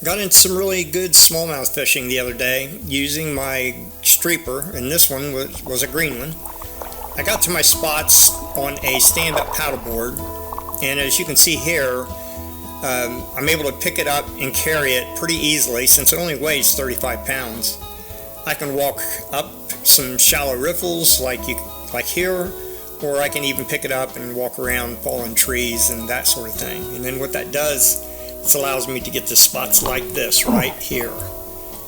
Got into some really good smallmouth fishing the other day using my Streapper, and this one was a green one. I got to my spots on a stand-up paddleboard, and as you can see here, I'm able to pick it up and carry it pretty easily since it only weighs 35 pounds. I can walk up some shallow riffles like here, or I can even pick it up and walk around fallen trees and that sort of thing. And then what that does, it allows me to get to spots like this right here.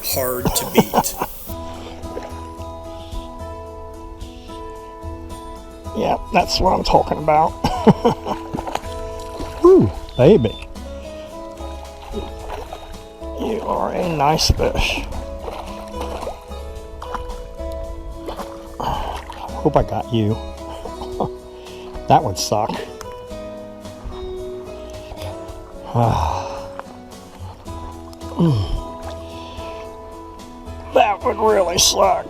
Hard to beat. Yeah, that's what I'm talking about. Ooh, baby. You are a nice fish. Hope I got you. That would suck. That would really suck.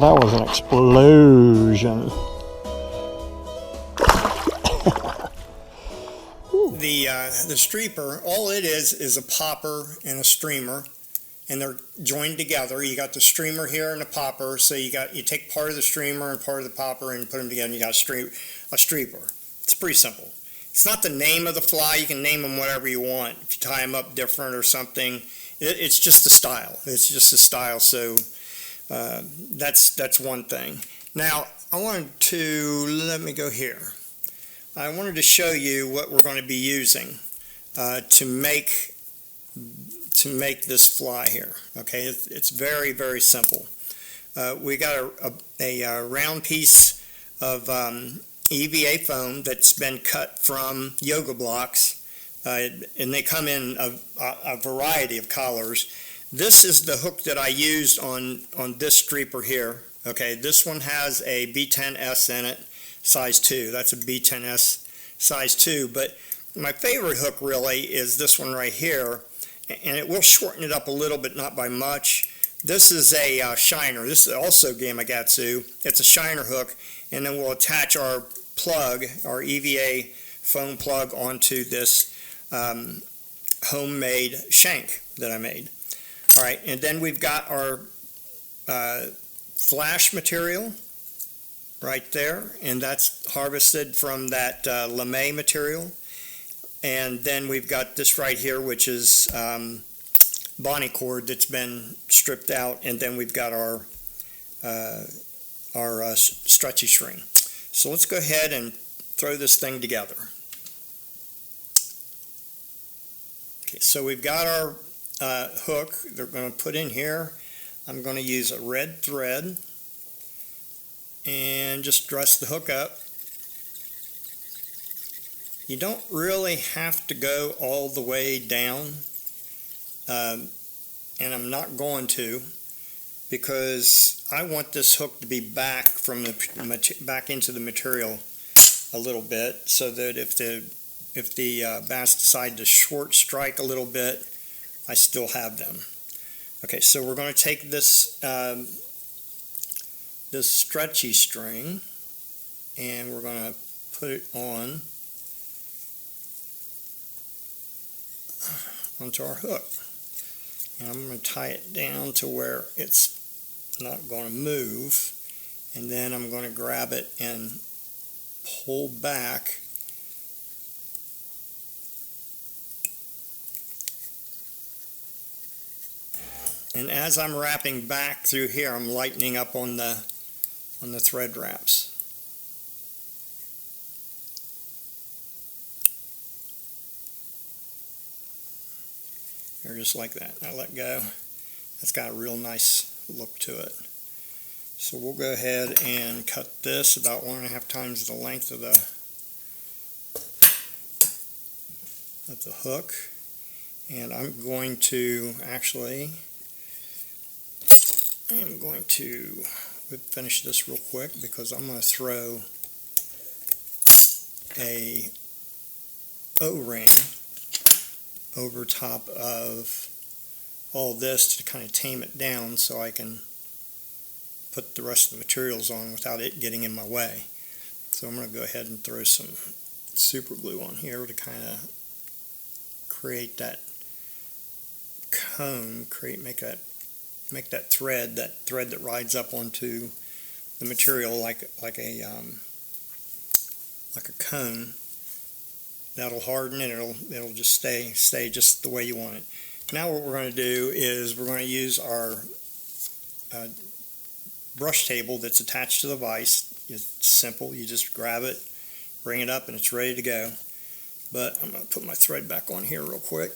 That was an explosion. The Streapper, all it is a popper and a streamer, and they're joined together. You got the streamer here and the popper, so you take part of the streamer and part of the popper and put them together, and you got a Streapper. It's pretty simple. It's not the name of the fly. You can name them whatever you want. If you tie them up different or something, it's just a style. It's just a style. So that's one thing. Now I wanted to let me go here. I wanted to show you what we're going to be using to make this fly here. Okay, it's very, very simple. We got a round piece of EVA foam that's been cut from yoga blocks, and they come in a variety of colors. This is the hook that I used on this Streapper here. Okay, this one has a B10S in it, size 2. That's a B10S size 2, but my favorite hook really is this one right here, and it will shorten it up a little bit, not by much. This is a shiner. This is also Gamakatsu. It's a shiner hook, and then we'll attach our plug, our EVA foam plug, onto this homemade shank that I made. All right, and then we've got our flash material right there, and that's harvested from that lame material. And then we've got this right here, which is Bonnie cord that's been stripped out, and then we've got our stretchy string. So let's go ahead and throw this thing together. Okay, so we've got our hook they're going to put in here. I'm going to use a red thread and just dress the hook up. You don't really have to go all the way down, and I'm not going to, because I want this hook to be back from back into the material a little bit, so that if the bass decide to short strike a little bit, I still have them. Okay, so we're going to take this this stretchy string, and we're going to put it onto our hook, and I'm going to tie it down to where it's not going to move, and then I'm going to grab it and pull back and as I'm wrapping back through here, I'm lightening up on the thread wraps. Here, just like that. Now let go. That's got a real nice look to it. So we'll go ahead and cut this about 1.5 times the length of the hook, and I'm going to finish this real quick, because I'm going to throw a O-ring over top of all this to kind of tame it down, so I can put the rest of the materials on without it getting in my way. So I'm going to go ahead and throw some super glue on here to kind of create that cone, make that thread that rides up onto the material like a cone. That'll harden and it'll just stay just the way you want it. Now what we're going to do is we're going to use our brush table that's attached to the vise. It's simple. You just grab it, bring it up, and it's ready to go. But I'm going to put my thread back on here real quick.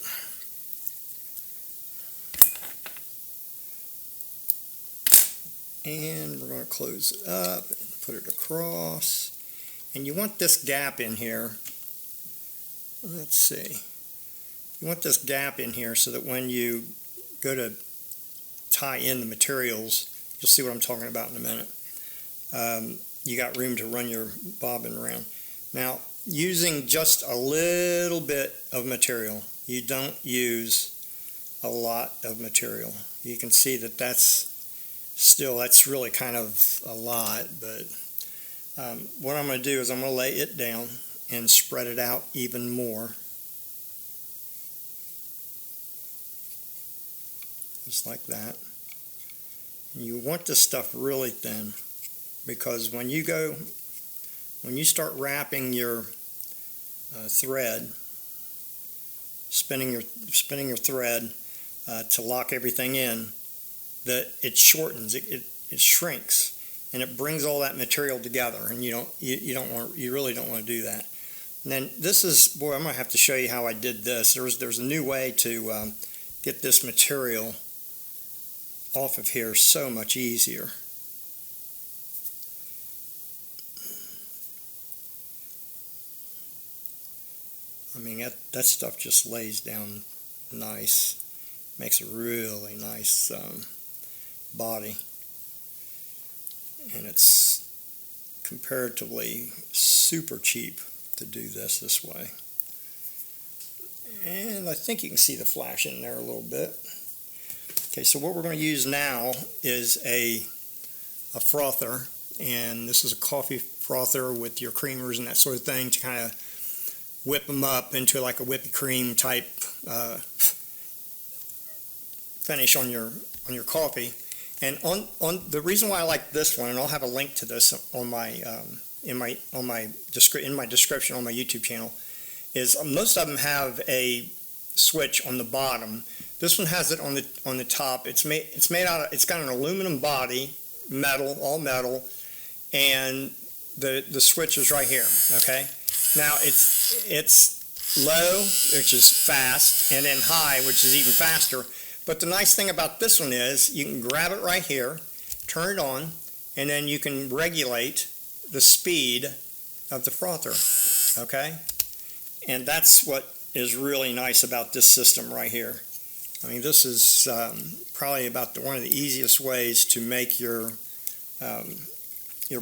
And we're going to close it up and put it across. And you want this gap in here. Let's see. You want this gap in here so that when you go to tie in the materials, you'll see what I'm talking about in a minute. You got room to run your bobbin around. Now, using just a little bit of material, you don't use a lot of material. You can see that that's really kind of a lot, but what I'm going to do is I'm going to lay it down and spread it out even more. Just like that. And you want this stuff really thin, because when you start wrapping your thread, spinning your thread to lock everything in, that it shortens, it shrinks, and it brings all that material together, and you really don't want to do that. And then this is, boy, I'm gonna have to show you how I did this. There's a new way to get this material off of here so much easier. I mean, that stuff just lays down nice, makes a really nice body, and it's comparatively super cheap to do this way. And I think you can see the flash in there a little bit. Okay, so what we're going to use now is a frother, and this is a coffee frother with your creamers and that sort of thing to kind of whip them up into like a whipped cream type finish on your coffee. And on the reason why I like this one, and I'll have a link to this on my in my description on my YouTube channel, is most of them have a switch on the bottom. This one has it on the top. It's made out of, it's got an aluminum body, all metal, and the switch is right here. Okay, now it's low, which is fast, and then high, which is even faster. But the nice thing about this one is you can grab it right here, turn it on, and then you can regulate the speed of the frother, okay? And that's what is really nice about this system right here. I mean, this is probably about one of the easiest ways to make your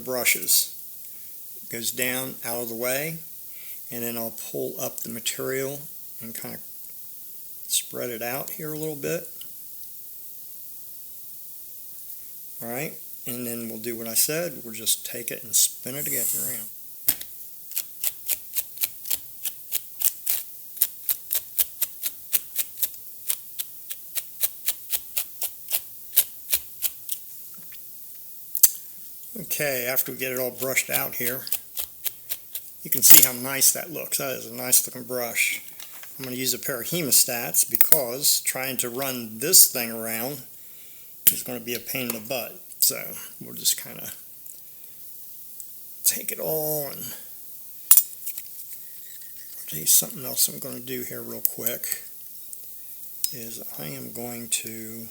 brushes. It goes down, out of the way, and then I'll pull up the material and kind of spread it out here a little bit. All right, and then we'll do what I said. We'll just take it and spin it again around. Okay, after we get it all brushed out here, you can see how nice that looks. That is a nice looking brush. I'm going to use a pair of hemostats because trying to run this thing around is going to be a pain in the butt. So we'll just kind of take it all, and I'll tell you something else I'm going to do here real quick is I am going to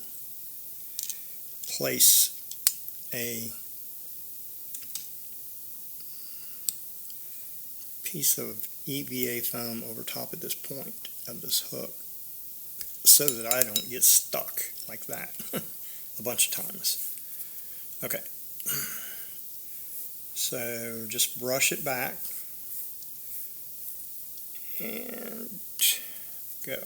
place a piece of EVA foam over top of this point of this hook so that I don't get stuck like that a bunch of times. Okay, so just brush it back and go.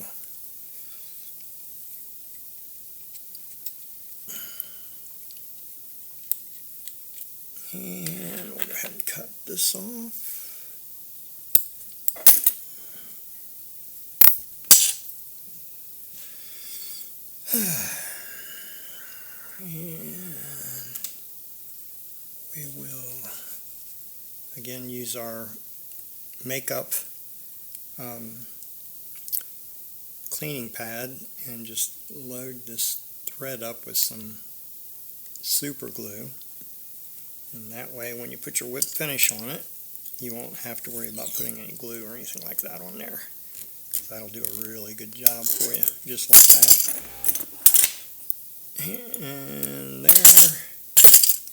And we'll go ahead and cut this off. And we will again use our makeup cleaning pad and just load this thread up with some super glue, and that way when you put your whip finish on it you won't have to worry about putting any glue or anything like that on there. That'll do a really good job for you, just like that. And there,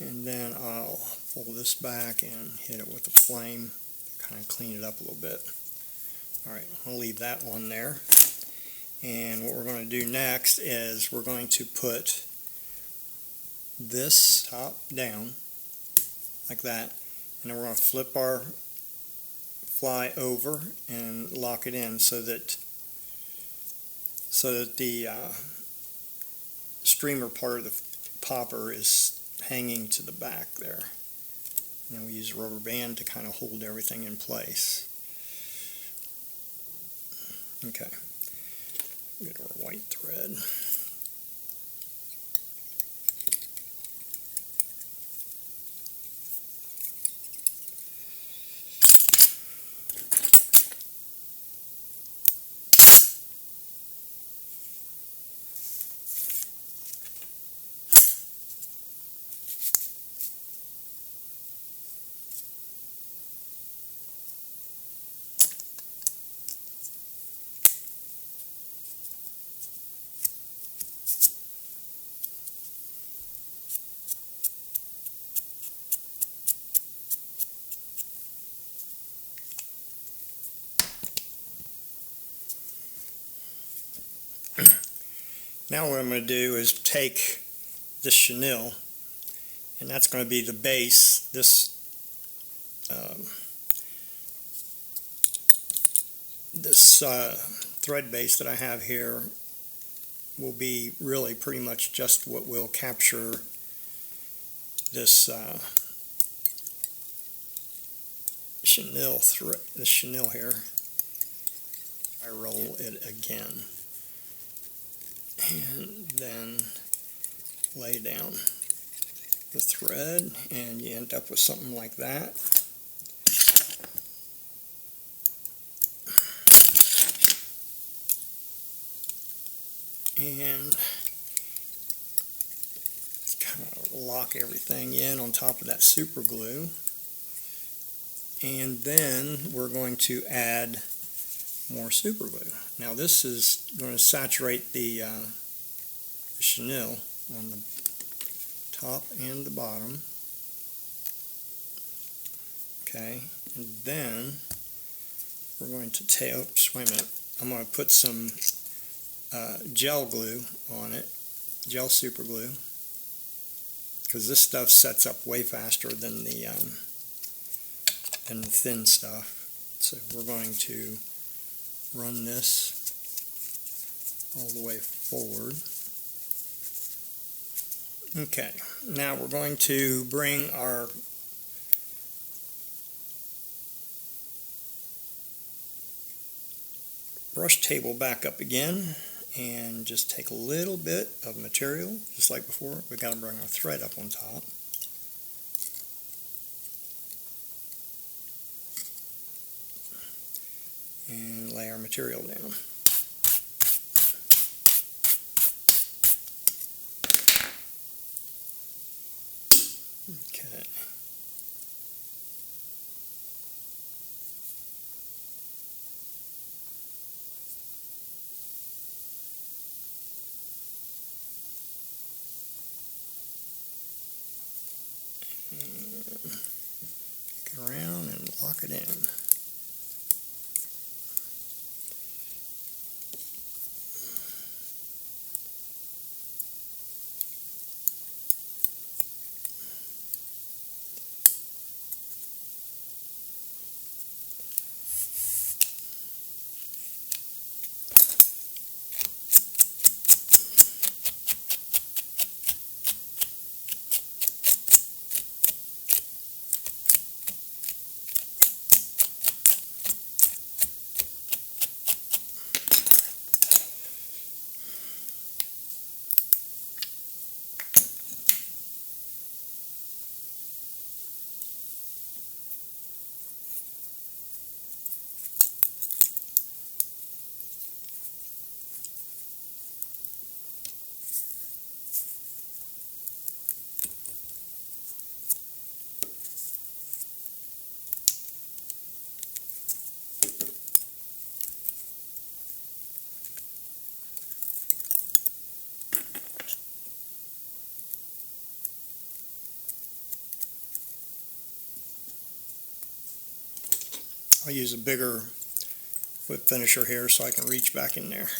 and then I'll pull this back and hit it with the flame, kind of clean it up a little bit. Alright, I'll leave that on there. And what we're going to do next is we're going to put this top down like that, and then we're going to flip our fly over and lock it in so that the streamer part of the popper is hanging to the back there. And then we use a rubber band to kind of hold everything in place. Okay, get our white thread. Now what I'm going to do is take this chenille, and that's going to be the base. This thread base that I have here will be really pretty much just what will capture this chenille here. I roll it again, and then lay down the thread, and you end up with something like that. And kind of lock everything in on top of that super glue, and then we're going to add more super glue. Now this is going to saturate the chenille on the top and the bottom. Okay, and then we're going to wait a minute, I'm going to put some gel glue on it, gel super glue, because this stuff sets up way faster than the thin stuff. So we're going to run this all the way forward. Okay, now we're going to bring our brush table back up again and just take a little bit of material, just like before. We've got to bring our thread up on top. And lay our material down. Okay. And get around and lock it in. I'll use a bigger whip finisher here so I can reach back in there.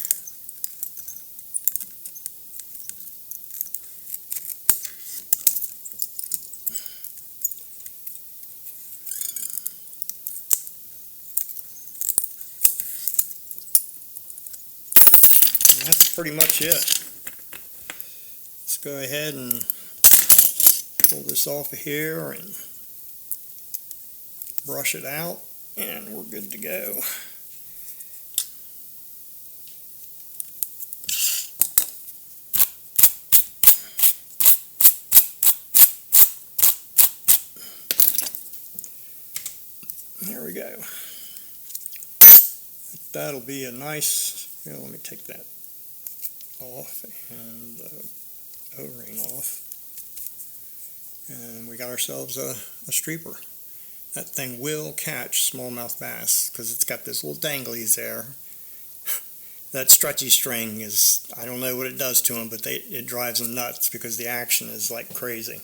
And that's pretty much it. Let's go ahead and pull this off of here and brush it out, and we're good to go. There we go. That'll be a nice, let me take that off and O-ring off. And we got ourselves a streaper. That thing will catch smallmouth bass because it's got this little danglies there. That stretchy string is, I don't know what it does to them, but it drives them nuts because the action is like crazy.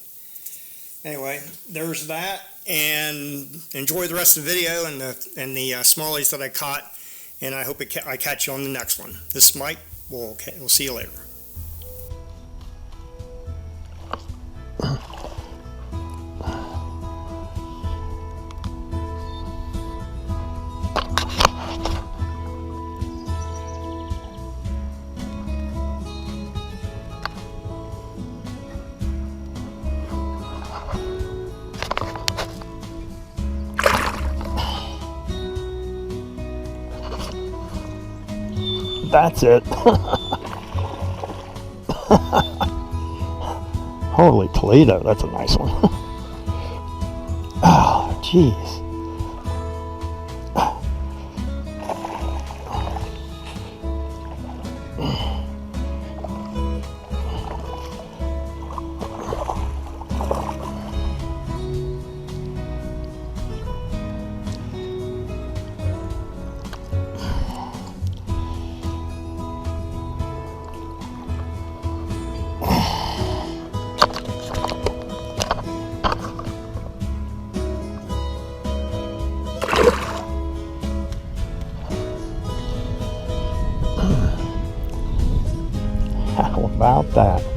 Anyway, there's that, and enjoy the rest of the video and the smallies that I caught, and I hope I catch you on the next one. This is Mike. We'll see you later. That's it. Holy Toledo, that's a nice one. Oh, jeez. How about that?